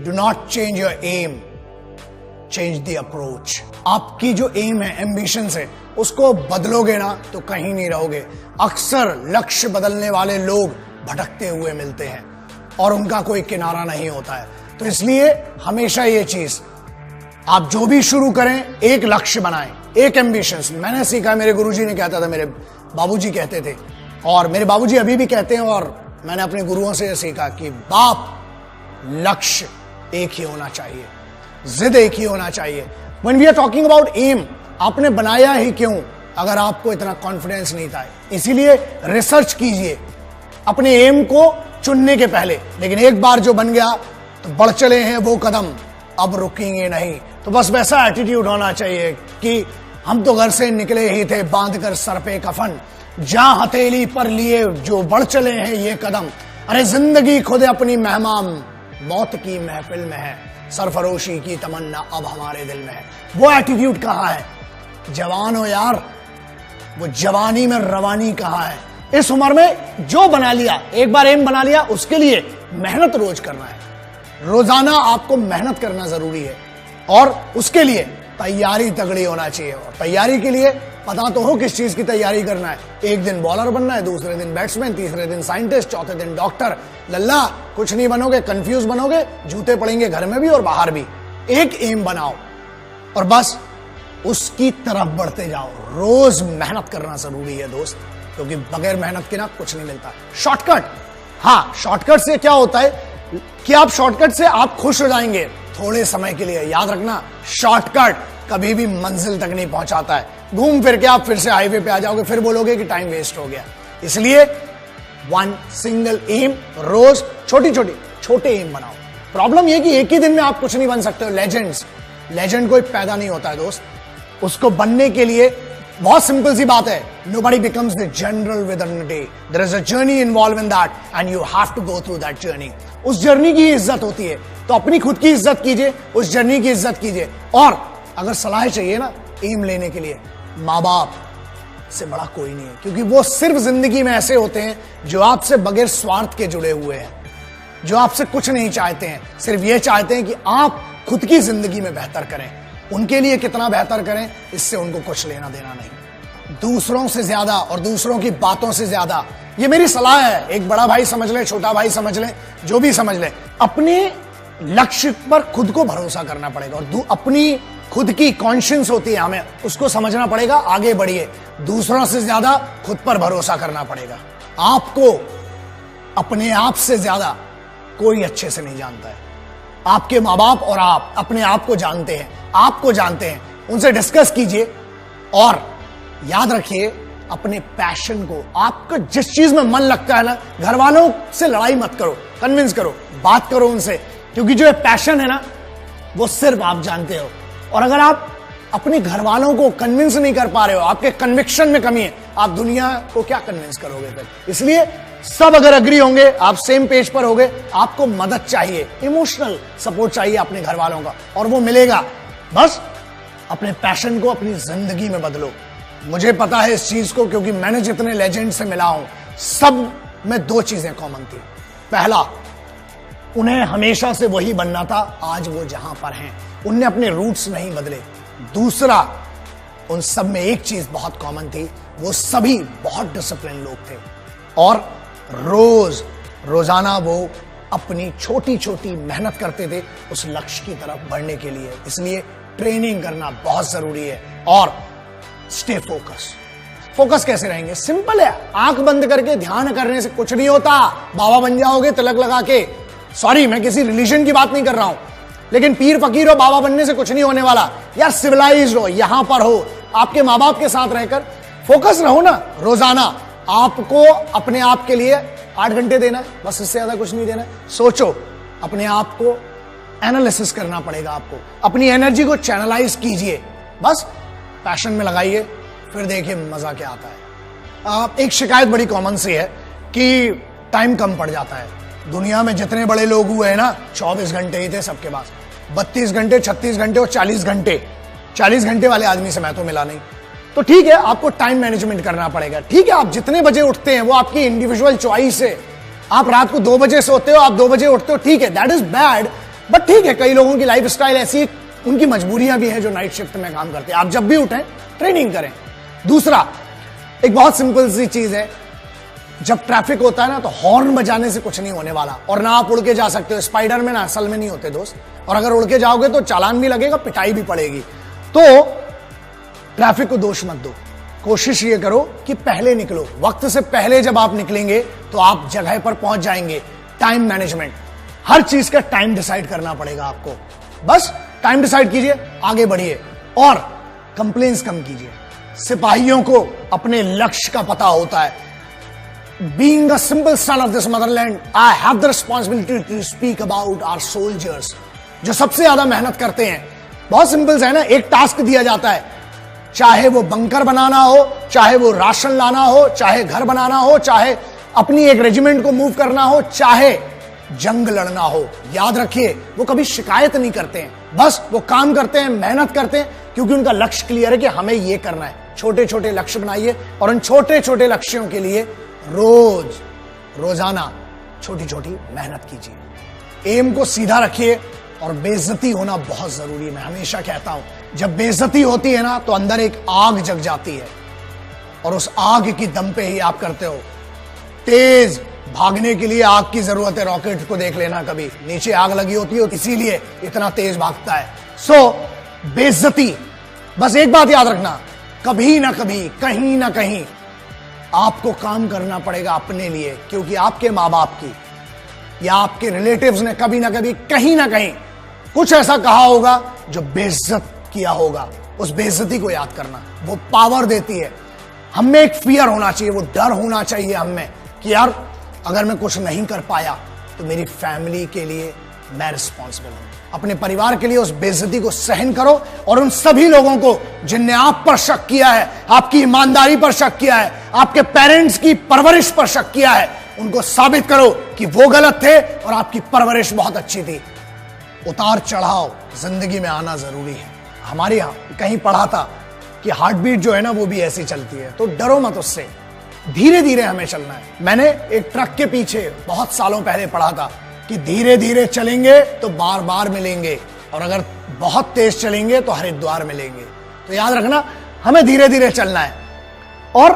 Do not change your aim, change the approach. आपकी जो M है, एम्बिशन है, उसको बदलोगे ना तो कहीं नहीं रहोगे। अक्सर लक्ष्य बदलने वाले लोग भटकते हुए मिलते हैं और उनका कोई किनारा नहीं होता है। तो इसलिए हमेशा ये चीज, आप जो भी शुरू करें एक लक्ष्य बनाएं, एक एम्बिशन। मैंने सीखा, मेरे गुरुजी ने कहता था, मेरे बाबूजी कहते थे, और मेरे बाबूजी अभी भी कहते हैं, और मैंने अपने गुरुओं से सीखा कि बाप, लक्ष्य एक ही होना चाहिए, जिद एक ही होना चाहिए। When we are talking about aim, आपने बनाया ही क्यों अगर आपको इतना कॉन्फिडेंस नहीं था? इसीलिए रिसर्च कीजिए अपने एम को चुनने के पहले। लेकिन एक बार जो बन गया तो बढ़ चले हैं वो कदम, अब रुकेंगे नहीं। तो बस वैसा एटीट्यूड होना चाहिए कि हम तो घर से निकले ही थे बांधकर सर पे कफन, जहां हथेली पर लिए जो बढ़ चले हैं ये कदम। अरे जिंदगी खुद अपनी मेहमान, मौत की महफिल में है, सरफरोशी की तमन्ना अब हमारे दिल में है। वो एटीट्यूड कहाँ है? जवान हो यार, वो जवानी में रवानी कहाँ है? इस उम्र में जो बना लिया, एक बार एम बना लिया, उसके लिए मेहनत रोज करना है। रोजाना आपको मेहनत करना जरूरी है और उसके लिए तैयारी तगड़ी होना चाहिए। और तैयारी के लिए पता तो हो किस चीज की तैयारी करना है। एक दिन बॉलर बनना है, दूसरे दिन बैट्समैन, तीसरे दिन साइंटिस्ट, चौथे दिन डॉक्टर। लल्ला कुछ नहीं बनोगे, कंफ्यूज बनोगे, जूते पड़ेंगे घर में भी और बाहर भी। एक एम बनाओ और बस उसकी तरफ बढ़ते जाओ। रोज मेहनत करना जरूरी है दोस्त, क्योंकि बगैर मेहनत के ना कुछ नहीं मिलता। शॉर्टकट, हाँ, शॉर्टकट से क्या होता है कि आप शॉर्टकट से आप खुश हो जाएंगे थोड़े समय के लिए। याद रखना, शॉर्टकट कभी भी मंजिल तक नहीं पहुंचाता है। घूम फिर के आप फिर से हाईवे पे आ जाओगे, फिर बोलोगे कि टाइम वेस्ट हो गया। इसलिए वन सिंगल एम, रोज छोटे एम बनाओ। प्रॉब्लम यह कि एक ही दिन में आप कुछ नहीं बन सकते हो। लेजेंड कोई पैदा नहीं होता है दोस्त, उसको बनने के लिए बहुत सिंपल सी बात है, nobody becomes the general within a day. There is a journey involved in that and you have to go through that journey. उस जर्नी की इज्जत होती है, तो अपनी खुद की इज्जत कीजिए, उस जर्नी की इज्जत कीजिए। और अगर सलाह चाहिए ना एम लेने के लिए, माँ बाप से बड़ा कोई नहीं है, क्योंकि वो सिर्फ जिंदगी में ऐसे होते हैं जो आपसे बगैर स्वार्थ के जुड़े हुए हैं, जो आपसे कुछ नहीं चाहते हैं, सिर्फ ये चाहते हैं कि आप खुद की जिंदगी में बेहतर करें। उनके लिए कितना बेहतर करें, इससे उनको कुछ लेना देना नहीं। दूसरों से ज्यादा और दूसरों की बातों से ज्यादा, ये मेरी सलाह है, एक बड़ा भाई समझ ले, छोटा भाई समझ ले, जो भी समझ ले, अपने लक्ष्य पर खुद को भरोसा करना पड़ेगा। और अपनी खुद की कॉन्शियंस होती है, हमें उसको समझना पड़ेगा। आगे बढ़िए, दूसरों से ज्यादा खुद पर भरोसा करना पड़ेगा। आपको अपने आप से ज्यादा कोई अच्छे से नहीं जानता है। आपके माँ बाप और आप अपने आप को जानते हैं, आपको जानते हैं। उनसे डिस्कस कीजिए और याद रखिए अपने पैशन को, आपको जिस चीज में मन लगता है ना, घर वालों से लड़ाई मत करो, कन्विंस करो, बात करो उनसे, क्योंकि जो पैशन है ना वो सिर्फ आप जानते हो। और अगर आप अपने घर वालों को कन्विंस नहीं कर पा रहे हो, आपके कन्विक्शन में कमी है, आप दुनिया को क्या कन्विंस करोगे फिर? इसलिए सब अगर अग्री होंगे, आप सेम पेज पर होंगे, आपको मदद चाहिए, इमोशनल सपोर्ट चाहिए अपने घर वालों का, और वो मिलेगा। बस अपने पैशन को अपनी जिंदगी में बदलो। मुझे पता है इस चीज को, क्योंकि मैंने जितने लेजेंड से मिला हूं, सब में दो चीजें कॉमन थी। पहला, उन्हें हमेशा से वही बनना था आज वो जहां पर हैं, उनने अपने रूट्स नहीं बदले। दूसरा, उन सब में एक चीज बहुत कॉमन थी, वो सभी बहुत डिसिप्लिन लोग थे और रोजाना वो अपनी छोटी छोटी मेहनत करते थे उस लक्ष्य की तरफ बढ़ने के लिए। इसलिए ट्रेनिंग करना बहुत जरूरी है। और स्टे फोकस कैसे रहेंगे? सिंपल है, आंख बंद करके ध्यान करने से कुछ नहीं होता। बाबा बन जाओगे तिलक लगा के। सॉरी, मैं किसी रिलीजन की बात नहीं कर रहा हूं, लेकिन पीर फकीर हो, बाबा बनने से कुछ नहीं होने वाला। यार सिविलाइज्ड हो, यहां पर हो, आपके माँ बाप के साथ रहकर फोकस रहो ना। रोजाना आपको अपने आप के लिए 8 घंटे देना है, बस, इससे ज्यादा कुछ नहीं देना है। सोचो, अपने आप को एनालिसिस करना पड़ेगा, आपको अपनी एनर्जी को चैनलाइज कीजिए, बस पैशन में लगाइए, फिर देखिए मजा क्या आता है। एक शिकायत बड़ी कॉमन सी है कि टाइम कम पड़ जाता है। दुनिया में जितने बड़े लोग हुए हैं ना, 24 घंटे ही थे सबके पास, 32 घंटे, 36 घंटे और 40 घंटे। 40 घंटे वाले आदमी से मैं तो मिला नहीं। तो ठीक है, आपको टाइम मैनेजमेंट करना पड़ेगा। ठीक है, आप जितने बजे उठते हैं वो आपकी इंडिविजुअल चॉइस है। आप रात को 2 बजे सोते हो, आप 2 बजे उठते हो, ठीक है, दैट इज बैड, बट ठीक है, कई लोगों की लाइफ स्टाइल ऐसी, उनकी मजबूरियां भी हैं जो नाइट शिफ्ट में काम करते हैं। आप जब भी उठें ट्रेनिंग करें। दूसरा, एक बहुत सिंपल सी चीज है, जब ट्रैफिक होता है ना तो हॉर्न बजाने से कुछ नहीं होने वाला, और ना आप उड़ के जा सकते हो। स्पाइडर में ना असल में नहीं होते दोस्त, और अगर उड़ के जाओगे तो चालान भी लगेगा, पिटाई भी पड़ेगी। तो ट्रैफिक को दोष मत दो, कोशिश ये करो कि पहले निकलो। वक्त से पहले जब आप निकलेंगे तो आप जगह पर पहुंच जाएंगे। टाइम मैनेजमेंट, हर चीज का टाइम डिसाइड करना पड़ेगा आपको। बस टाइम डिसाइड कीजिए, आगे बढ़िए और कंप्लेंट्स कम कीजिए। सिपाहियों को अपने लक्ष्य का पता होता है। Being a simple son of this motherland, I have the responsibility to speak about our soldiers, जो सबसे ज्यादा मेहनत करते हैं। बहुत सिंपल है ना, एक टास्क दिया जाता है, चाहे वो बंकर बनाना हो, चाहे वो राशन लाना हो, चाहे घर बनाना हो, चाहे अपनी एक रेजिमेंट को मूव करना हो, चाहे जंग लड़ना हो। याद रखिए, वो कभी शिकायत नहीं करते हैं, बस वो काम करते हैं, मेहनत करते हैं, क्योंकि उनका लक्ष्य क्लियर है कि हमें ये करना है। छोटे छोटे लक्ष्य बनाइए और उन छोटे छोटे लक्ष्यों के लिए रोजाना छोटी छोटी मेहनत कीजिए। एम को सीधा रखिए और बेइज्जती होना बहुत जरूरी है। मैं हमेशा कहता हूं, जब बेइज्जती होती है ना तो अंदर एक आग जग जाती है, और उस आग की दम पे ही आप करते हो। तेज भागने के लिए आग की जरूरत है। रॉकेट को देख लेना, कभी नीचे आग लगी होती है, इसीलिए इतना तेज भागता है। सो बेइज्जती, बस एक बात याद रखना, कभी ना कभी, कहीं ना कहीं आपको काम करना पड़ेगा अपने लिए, क्योंकि आपके माँ बाप की या आपके रिलेटिव्स ने कभी ना कभी, कहीं ना कहीं कुछ ऐसा कहा होगा जो बेइज्जत किया होगा। उस बेइज्जती को याद करना, वो पावर देती है। हमें एक फियर होना चाहिए, वो डर होना चाहिए हमें कि यार अगर मैं कुछ नहीं कर पाया तो मेरी फैमिली के लिए मैं रिस्पॉन्सिबल हूं। अपने परिवार के लिए उस बेइज्जती को सहन करो, और उन सभी लोगों को जिनने आप पर शक किया है, आपकी ईमानदारी पर शक किया है, आपके पेरेंट्स की परवरिश पर शक किया है, उनको साबित करो कि वो गलत थे और आपकी परवरिश बहुत अच्छी थी। उतार चढ़ाव जिंदगी में आना जरूरी है। हमारे यहां कहीं पढ़ा था कि हार्ट बीट जो है ना वो भी ऐसी चलती है, तो डरो मत उससे, धीरे धीरे हमें चलना है। मैंने एक ट्रक के पीछे बहुत सालों पहले पढ़ा था कि धीरे धीरे चलेंगे तो बार बार मिलेंगे, और अगर बहुत तेज चलेंगे तो हरिद्वार मिलेंगे। तो याद रखना, हमें धीरे धीरे चलना है, और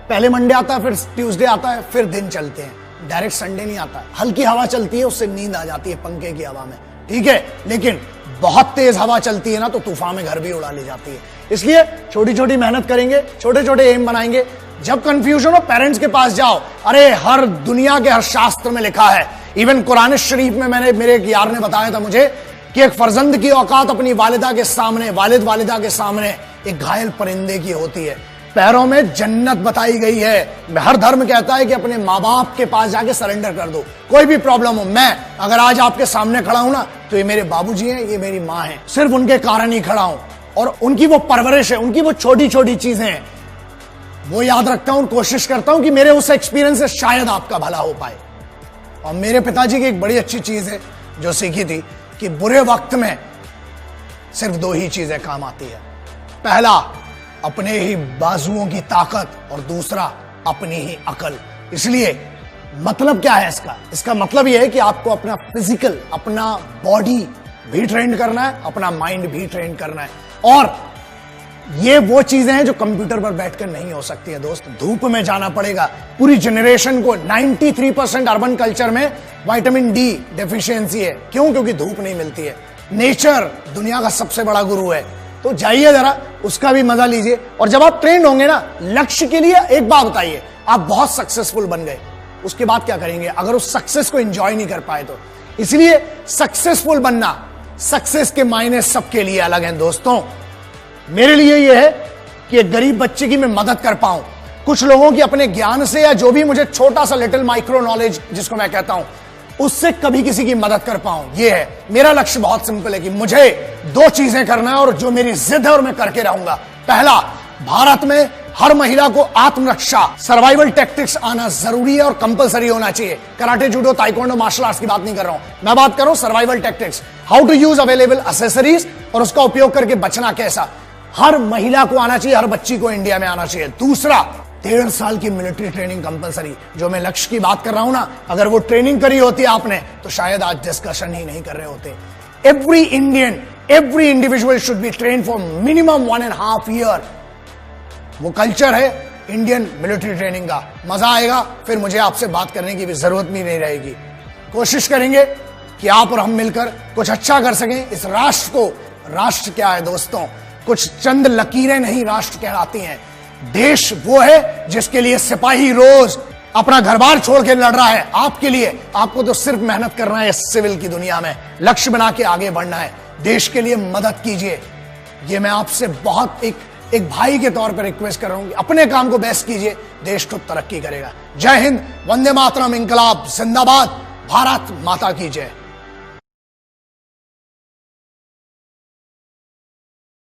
पहले मंडे आता है, फिर ट्यूसडे आता है, फिर दिन चलते हैं। डायरेक्ट संडे नहीं आता है। हल्की हवा चलती है, उससे नींद आ जाती है पंखे की हवा में, ठीक है, लेकिन बहुत तेज हवा चलती है ना तो तूफान में घर भी उड़ा ले जाती है। इसलिए छोटी छोटी मेहनत करेंगे, छोटे छोटे एम बनाएंगे। जब कंफ्यूजन हो, पेरेंट्स के पास जाओ। अरे हर दुनिया के हर शास्त्र में लिखा है, इवन कुरान शरीफ में मेरे एक यार ने बताया था मुझे कि एक फर्जंद की औकात अपनी वालिदा के सामने, वालिदा के सामने एक घायल परिंदे की होती है। पैरों में जन्नत बताई गई है। हर धर्म कहता है कि अपने माँ बाप के पास जाके सरेंडर कर दो, कोई भी प्रॉब्लम हो। मैं अगर आज आपके सामने खड़ा हूं ना तो ये मेरे बाबूजी हैं, ये मेरी माँ है, सिर्फ उनके कारण ही खड़ा हूं, और उनकी वो परवरिश है, उनकी वो छोटी छोटी चीजें हैं, वो याद रखता हूं, कोशिश करता हूं कि मेरे उस एक्सपीरियंस से शायद आपका भला हो पाए। और मेरे पिताजी की एक बड़ी अच्छी चीज है जो सीखी थी कि बुरे वक्त में सिर्फ दो ही चीजें काम आती है। पहला, अपने ही बाजुओं की ताकत, और दूसरा अपनी ही अकल। इसलिए मतलब क्या है इसका मतलब यह है कि आपको अपना फिजिकल, अपना बॉडी भी ट्रेन करना है, अपना माइंड भी ट्रेन करना है, और ये वो चीजें हैं जो कंप्यूटर पर बैठकर नहीं हो सकती है दोस्त। धूप में जाना पड़ेगा। पूरी जनरेशन को 93% अर्बन कल्चर में विटामिन डी डेफिशिएंसी है। क्यों? क्योंकि धूप नहीं मिलती है। नेचर दुनिया का सबसे बड़ा गुरु है, तो जाइए जरा, उसका भी मजा लीजिए। और जब आप ट्रेंड होंगे ना लक्ष्य के लिए, एक बात बताइए, आप बहुत सक्सेसफुल बन गए, उसके बाद क्या करेंगे अगर उस सक्सेस को एंजॉय नहीं कर पाए तो? इसलिए सक्सेसफुल बनना, सक्सेस के मायने सबके लिए अलग हैं दोस्तों। मेरे लिए यह है कि एक गरीब बच्चे की मैं मदद कर पाऊं, कुछ लोगों की अपने ज्ञान से, या जो भी मुझे छोटा सा लिटिल माइक्रो नॉलेज जिसको मैं कहता हूं, उससे कभी किसी की मदद कर पाऊं। यह है मेरा लक्ष्य। बहुत सिंपल है कि मुझे दो चीजें करना है, और जो मेरी जिद है और मैं करके रहूंगा। पहला, भारत में हर महिला को आत्मरक्षा, सर्वाइवल टैक्टिक्स आना जरूरी है और कंपलसरी होना चाहिए। Karate, judo, taekwondo, martial arts की बात नहीं कर रहा हूं, मैं बात कर रहा हूं survival tactics, how to use available accessories, और उसका उपयोग करके बचना कैसा। हर महिला को आना चाहिए, हर बच्ची को इंडिया में आना चाहिए। दूसरा, 1.5 साल की मिलिट्री ट्रेनिंग कंपलसरी। जो मैं लक्ष्य की बात कर रहा हूं ना, अगर वो ट्रेनिंग करी होती आपने तो शायद आज डिस्कशन ही नहीं कर रहे होते। Every Indian, every individual should be train for minimum 1.5 year. वो कल्चर है इंडियन मिलिट्री ट्रेनिंग का। मजा आएगा, फिर मुझे आपसे बात करने की भी जरूरत भी नहीं रहेगी। कोशिश करेंगे कि आप और हम मिलकर कुछ अच्छा कर सकें इस राष्ट्र को। राष्ट्र क्या है दोस्तों, कुछ चंद लकीरें नहीं राष्ट्र कहलाती हैं। देश वो है जिसके लिए सिपाही रोज अपना घर बार छोड़ के लड़ रहा है आपके लिए। आपको तो सिर्फ मेहनत करना है इस सिविल की दुनिया में, लक्ष्य बना के आगे बढ़ना है। देश के लिए मदद कीजिए, ये मैं आपसे बहुत एक भाई के तौर पर रिक्वेस्ट कर रहा हूं कि अपने काम को बेस्ट कीजिए, देश खुद तरक्की करेगा। जय हिंद, वंदे मातरम, इंकलाब जिंदाबाद, भारत माता की जय।